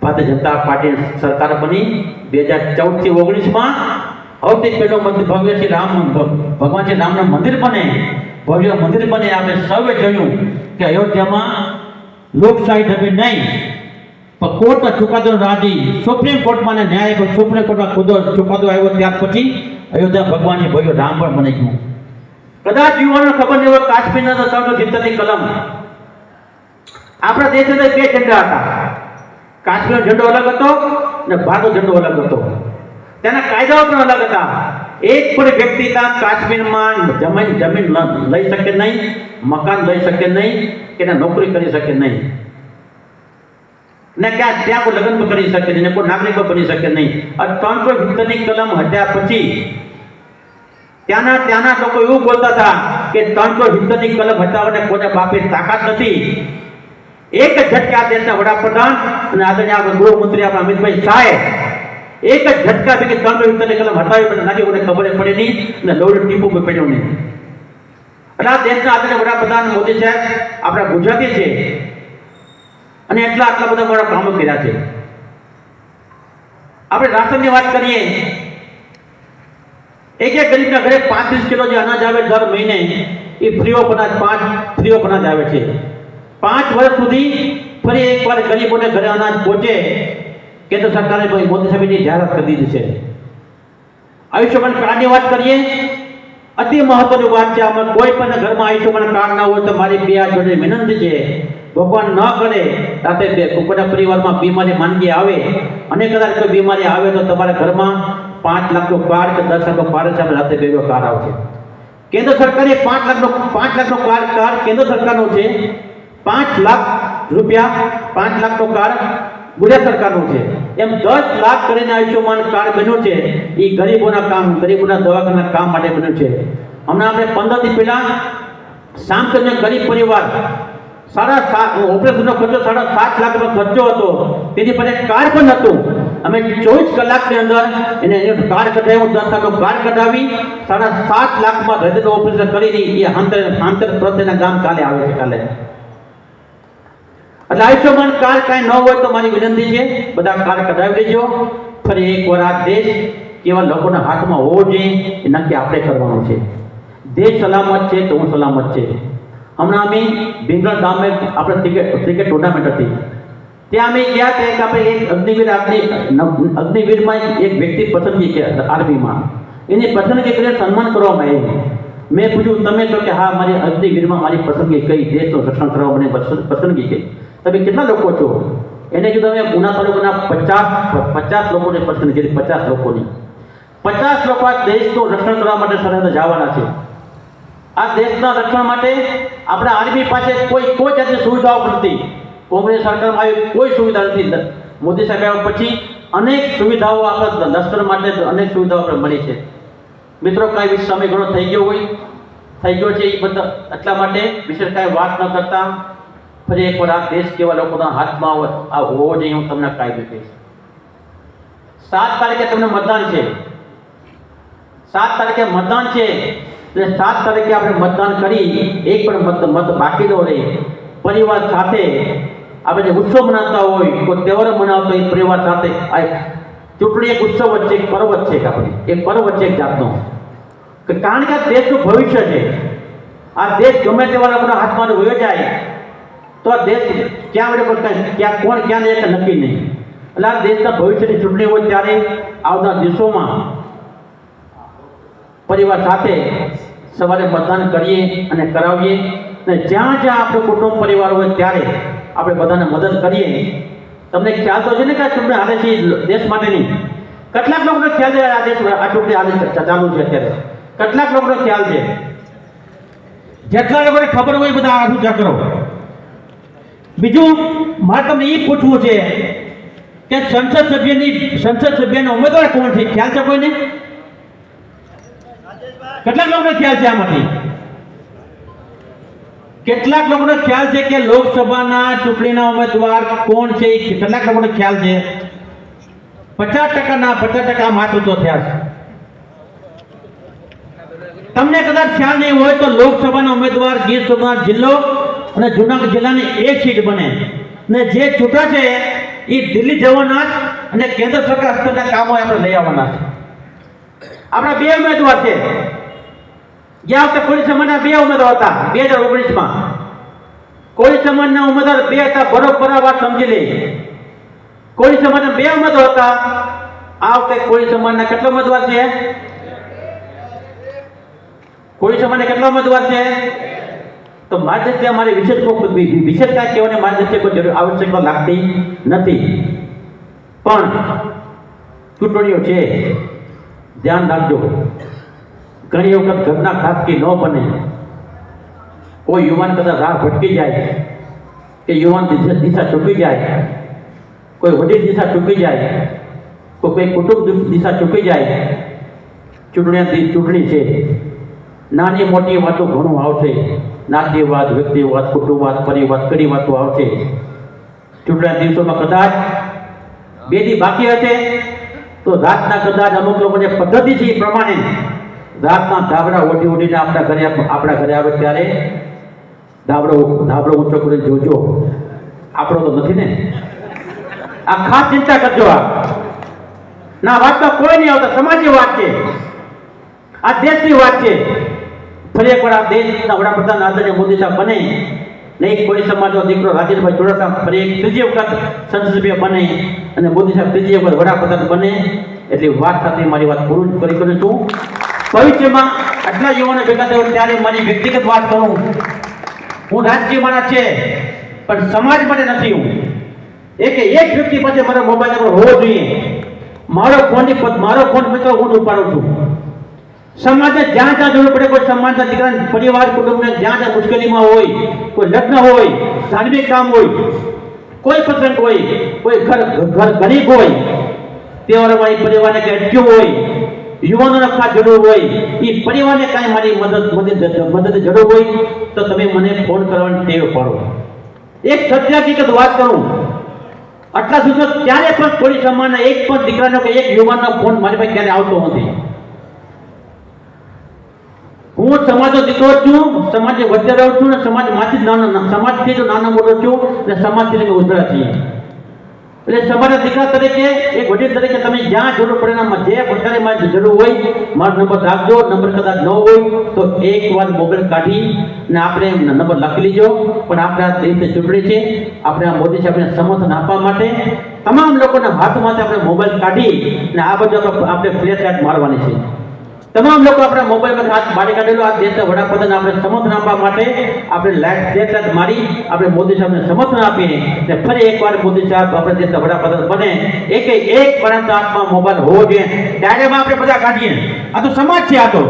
ભારતીય જનતા પાર્ટી સરકાર બની 2014 થી 19માં સૌથી પહેલો ભવ્ય શ્રી રામ ભગવાન શ્રી રામનું મંદિર બને, ભવ્ય મંદિર બને. આપણે સૌએ જોયું કે અયોધ્યામાં લોકશાહી ઢબે નહીં પણ કોર્ટના ચુકાદો રાજી સુપ્રીમ કોર્ટમાં ન્યાય સુપ્રીમ કોર્ટમાં ચુકાદો આવ્યો ત્યાર પછી અયોધ્યા ભગવાનની ભવ્ય રામ પણ બની ગયું. કદાચ યુવાનો ખબર નહીં હોય કાશ્મીરના તો 370ની કલમ. આપણા દેશની અંદર 2 ઝંડા હતા. કાશ્મીરનો ઝંડો અલગ હતો અને ભારતનો ઝંડો અલગ હતો. તેના કાયદાઓ પણ અલગ હતા. એક પણ વ્યક્તિ કાશ્મીરમાં જમીન લઈ શકે નહીં, મકાન લઈ શકે નહીં કે નોકરી કરી શકે નહીં ને ત્યાં કોઈ લગ્ન કરી શકે નહીં, કોઈ નાગરિક બની શકે નહીં. આ 370ની કલમ હટ્યા પછી ત્યાંના લોકો એવું બોલતા હતા કે 370ની કલમ હટાવવાને કોઈને બાપે તાકાત નથી. એક જ ઝટકા દેશના વડાપ્રધાન અને આદરણીય ગૃહમંત્રી આપણા અમિતભાઈ શાહે એક જ ઝટકા ભેગી 370ની કલમ હટાવી પડે. નાની કોઈને ખબર પડે નહીં અને લોહી ટીપું પણ પડ્યું નહીં. એટલે આ દેશના આદરણીય વડાપ્રધાન મોદી સાહેબ આપણા ગુજરાતી છે અને આટલા બધા મારા કામો કર્યા છે. આપણે રાશનની વાત કરીએ એક ગરીબના ઘરે 35 કિલો જે અનાજ આવે દર મહિને એ ફ્રી ઓફ અનાજ આવે છે. 5 વર્ષ સુધી ફરી એકવાર ગરીબોને ઘરે અનાજ પહોંચે કેન્દ્ર સરકારે મોદી સાહેબની જાહેરાત કરી દીધી છે. આયુષ્યમાન કાર્ડની વાત કરીએ, અતિ મહત્વની વાત છે. આમાં કોઈ પણ ઘરમાં આયુષ્યમાન કાર્ડ ના હોય તો મારી બે હાથ જોડે વિનંતી છે, ભગવાન ન કરે રાતે કોઈના પરિવારમાં બીમારી માંદગી આવે અને કદાચ કોઈ બીમારી આવે તો તમારા ઘરમાં 5 લાખનું કાર્ડ કે 10 લાખનું કાર્ડ છે, રાતે બેગો કાર્ડ આવશે. કેન્દ્ર સરકારે 5 લાખનું કાર્ડ કેન્દ્ર સરકારનું છે. 5 લાખ રૂપિયા 5 લાખનું કાર્ડ ગુજરાત સરકારનું છે. એમ 10 લાખ કરીને આયુષ્યમાન કાર્ડ બન્યું છે. એ ગરીબોના દવાખાના કામ માટે બન્યું છે. હમણાં આપણે 15 દી પહેલા સામતન્ય ગરીબ પરિવાર ઓપરેશનનો ખર્ચો 7.5 લાખનો ખર્ચો હતો. તેથી પછી કાર્ડ પણ હતું. અમે 24 કલાકની અંદર એને કાર્ડ કઢાવ્યું, 10 લાખનું કાર્ડ કઢાવી 7.5 લાખમાં હૃદયનું ઓપરેશન કરી એ આંતર પ્રત્યેના ગામ કાલે આવે છે. કાલે એટલે આયુષ્યમાન કાર્ડ કાંઈ ન હોય તો મારી વિનંતી છે, બધા કાર્ડ કઢાવી લેજો. ફરી એકવાર આ દેશ કેવા લોકોના હાથમાં હોવો જોઈએ એ નક્કી આપણે કરવાનું છે. દેશ સલામત છે તો હું સલામત છે. હમણાં અમે ભીંગળ ગામે આપણે ક્રિકેટ ટુર્નામેન્ટ હતી, ત્યાં અમે ગયા ત્યાં આપણે એક અગ્નિવીરમાં એક વ્યક્તિ પસંદગી કે આર્મીમાં એની પસંદગી કરીને સન્માન કરવામાં આવ્યું. મેં પૂછ્યું તમે તો કે હા મારી અગ્નિવીરમાં મારી પસંદગી કઈ, દેશનું રક્ષણ કરવા મને પસંદગી કઈ. તમે કેટલા લોકો છો? એને કીધું અમે ઉના તાલુકાના 50 લોકોને પસંદ કરી. 50 લોકોની 50 લોકો આ દેશનું રક્ષણ કરવા માટે સરહદે જવાના છે. આ દેશના રક્ષણ માટે આપણા આર્મી પાસે કોઈ જાતની સુવિધાઓ નથી. કોંગ્રેસ સરકારમાં આવી કોઈ સુવિધા નથી. મોદી સાહેબ આવ્યા પછી અનેક સુવિધાઓ આપણા લશ્કર માટે અનેક સુવિધાઓ આપણે મળી છે. મિત્રો કાંઈ સમય ઘણો થઈ ગયો છે એ બધા એટલા માટે વિશેષ કાંઈ વાત ન કરતા ફરી એકવાર આ દેશ કેવા લોકોના હાથમાં હોવો જોઈએ હું તમને કાંઈ કહીશ. 7 તારીખે તમને મતદાન છે. 7 તારીખે મતદાન છે એટલે 7 તારીખે આપણે મતદાન કરી એક પણ મત બાકી ન રહે. પરિવાર સાથે આપણે જે ઉત્સવ મનાવતા હોય, કોઈ તહેવાર મનાવતો હોય, પરિવાર સાથે આ ચૂંટણી એક ઉત્સવ વચ્ચે એક પર્વ છે. એક પર્વ વચ્ચે એક જાતનો, કારણ કે આ દેશનું ભવિષ્ય છે. આ દેશ ગમે તેવા લોકોના હાથમાં વયો જાય તો આ દેશ કોણ ક્યાં જાય કે નક્કી નહીં. એટલે આ દેશના ભવિષ્યની ચૂંટણી હોય ત્યારે આવનાર દિવસોમાં પરિવાર સાથે સવારે મતદાન કરીએ અને કરાવીએ અને જ્યાં આપણો કુટુંબ પરિવાર હોય ત્યારે આપણે બધાને મદદ કરીએ. તમને ખ્યાલ તો છે ને કે આ ચૂંટણી હાલે છે દેશ માટેની. કેટલાક લોકોને ખ્યાલ છે આ ચૂંટણી હાલે ચાલુ છે અત્યારે? કેટલાક લોકોને ખ્યાલ છે? જેટલા લોકોને ખબર હોય બધા આનું કરો. બીજું મારે તમને એ પૂછવું છે કે સંસદ સભ્યના ઉમેદવાર કોણ છે? ખ્યાલ છે કોઈને? કેટલાક લોકોને ખ્યાલ છે આમાંથી? કેટલાક લોકોને ખ્યાલ છે કે લોકસભાના ચૂંટણીના ઉમેદવાર કોણ છે? કેટલાક લોકોને ખ્યાલ છે? 50% માત્ર ઊંચો થયા છે. તમને કદાચ ખ્યાલ નહીં હોય તો લોકસભાના ઉમેદવાર ગીર સોમનાથ જિલ્લો અને જૂનાગઢ જિલ્લાની એક સીટ બને ને જે ચૂંટા છે એ દિલ્હી જવાના અને કેન્દ્ર સરકાર હસ્તકના કામો આપણે લઈ આવવાના છે. આપણા 2 ઉમેદવાર છે. ગયા વખતે કોળી સમાજના 2 ઉમેદવાર હતા. 2019માં કોળી સમાજના ઉમેદવાર 2 હતા. બરોબર આ વાત સમજી લે. કોળી સમાજના 2 ઉમેદવાર હતા. આ વખતે કોળી સમાજના કેટલા ઉમેદવાર છે? કોળી સમાજના કેટલા ઉમેદવાર છે? તો મારી દ્રષ્ટિએ અમારી વિશેષ કાંઈ કહેવાની મારી દ્રષ્ટિએ કોઈ જરૂર આવશ્યકતા લાગતી નથી. પણ ચૂંટણીઓ છે, ધ્યાન રાખજો. ઘણી વખત ઘરના ખાતકી ન બને. કોઈ યુવાન કદાચ રાહ ભટકી જાય કે યુવાન દિશા ચૂકી જાય, કોઈ વડીલ દિશા ચૂકી જાય, કોઈ કુટુંબ દિશા ચૂકી જાય. ચૂંટણી છે. નાની મોટી વાતો ઘણું આવશે. નાતીવાદ, વ્યક્તિવાદ, કુટુંબવાદ, પરિવાદ, ઘણી વાતો આવશે. ચૂંટણીના દિવસોમાં કદાચ 2 દી બાકી હશે તો રાતના કદાચ અમુક લોકોને પદ્ધતિ છે એ પ્રમાણે રાતના ધાબળા ઓઢીને આપણા ઘરે આવે ત્યારે ધાબળો ઊંચો કરીને જોજો. આપણો તો નથી ને. આ ખાસ ચિંતા કરજો. ના વાતમાં કોઈ નહીં આવતા. સમાજની વાત છે. આ દેશની વાત છે. ફરી એકવાર આ દેશના વડાપ્રધાન આદરણીય મોદી સાહેબ બને ને એક કોળી સમાજનો દીકરો રાજેન્દ્રભાઈ ચુડાસમા ફરી એક ત્રીજી વખત સંસદ સભ્ય બને અને મોદી સાહેબ ત્રીજી વખત વડાપ્રધાન બને એટલી વાત સાથે મારી વાત પૂરું કરી કરું છું. ભવિષ્યમાં આટલા યુવાનો ભેગા થયો ત્યારે મારી વ્યક્તિગત વાત કરું. હું રાજકીય માણસ છે પણ સમાજ માટે નથી. હું એક વ્યક્તિ પાસે મારો મોબાઈલ નંબર હોવો જોઈએ. મારો ફોન મિત્રો હું ઉપાડું છું. સમાજને જ્યાં જ્યાં જરૂર પડે, કોઈ સમાજના દીકરા પરિવાર કુટુંબને જ્યાં જ્યાં મુશ્કેલીમાં હોય, કોઈ લગ્ન હોય, ધાર્મિક કામ હોય, કોઈ પ્રસંગ હોય, કોઈ ઘર ગરીબ હોય, તહેવારોમાં એ પરિવારને કંઈ અટક્યું હોય, યુવાનોને ખાસ જરૂર હોય, એ પરિવારને કાંઈ મારી મદદ જરૂર હોય તો તમે મને ફોન કરવાની ટેવ પાડો. એક સત્ય હકીકત વાત કરું, આટલા સુધી ક્યારે પણ કોઈ સમાજના એક પણ દીકરાનો કે એક યુવાનનો ફોન મારી પાસે ક્યારે આવતો નથી. હું સમાજનો દીકરો છું, સમાજની વચ્ચે રહું છું ને સમાજમાંથી નાનો મોટો છું અને સમાજથી અમે ઉજળા છીએ. એટલે સમાજના દીકરા તરીકે એક વડીલ તરીકે તમે જ્યાં જરૂર પડે જે પ્રકારે મારી જરૂર હોય મારો નંબર રાખજો. નંબર કદાચ ન હોય તો એકવાર મોબાઈલ કાઢી ને આપણે નંબર લખી લીજો. પણ આપણે આ દેશની ચૂંટણી છે, આપણે આ મોદી સાહેબને સમર્થન આપવા માટે તમામ લોકોના હાથમાંથી આપણે મોબાઈલ કાઢી ને આ બધું આપણે ફ્લેશ લાઇટ મારવાની છે. તમામ લોકો આપણા મોબાઈલમાં હાથ બાળી કાઢેલો આ દેશના વડાપ્રધાન આપણે સમર્થન આપવા માટે આપણે ફ્લેશ લાઇટ મારી આપણે મોદી સાહેબને સમર્થન આપીને ને ફરી એકવાર મોદી સાહેબ આપણે દેશના વડાપ્રધાન બને. એક પરંતુ હાથમાં મોબાઈલ હોવો જોઈએ. ડાયરામાં આપણે બધા કાઢીએ. આ તો સમાજ છે. આ તો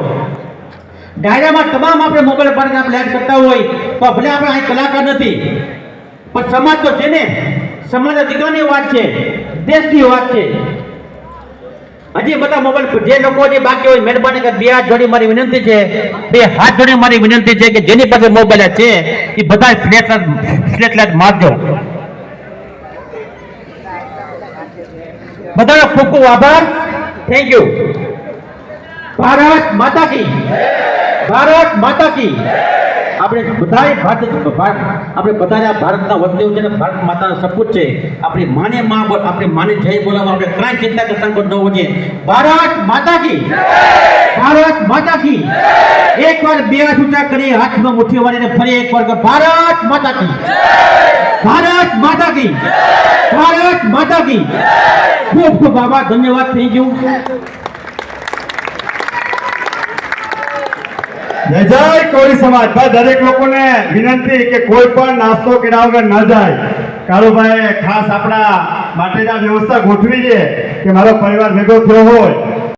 ડાયરામાં તમામ આપણે મોબાઈલ પર આપણે લાઈટ કરતા હોય તો ભલે આપણે અહીં કલાકાર નથી પણ સમાજ તો છે ને. સમાજના દીકરાની વાત છે, દેશની વાત છે. હજી બધા મોબાઈલ જે લોકો જે બાકી હોય મહેરબાની કરી 2 હાથ જોડી મારી વિનંતી છે, 2 હાથ જોડી મારી વિનંતી છે કે જેની પાસે મોબાઈલ છે એ બધા ફ્લેશ લાઇટ મારજો. બધાનો ખૂબ ખૂબ આભાર. Thank you. ભારત માતા કી, ભારત માતા કી. આપણે બધાએ આપણે બધા ભારતના વતનીઓ છે ને ભારત માતાના સપૂત છે. આપણી માને જય બોલાવવા આપણે કાંઈ ચિંતા કે સંકોચ ન હોવો જોઈએ. ભારત માતા કી, ભારત માતા કી. એકવાર 2 હાથ ઊંચા કરી હાથમાં મુઠ્ઠી વાળીને ફરી એકવાર ભારત માતા કી, ભારત માતા કી, ભારત માતા કી. ખૂબ ખૂબ આભાર. ધન્યવાદ. Thank you. જય કોળી સમાજ. ભાઈ દરેક લોકોને વિનંતી કે કોઈ પણ નાસ્તો કર્યા વગર ન જાય. કાળુભાઈ ખાસ આપણા માટે વ્યવસ્થા ગોઠવી છે કે મારો પરિવાર ભેગો થયો હોય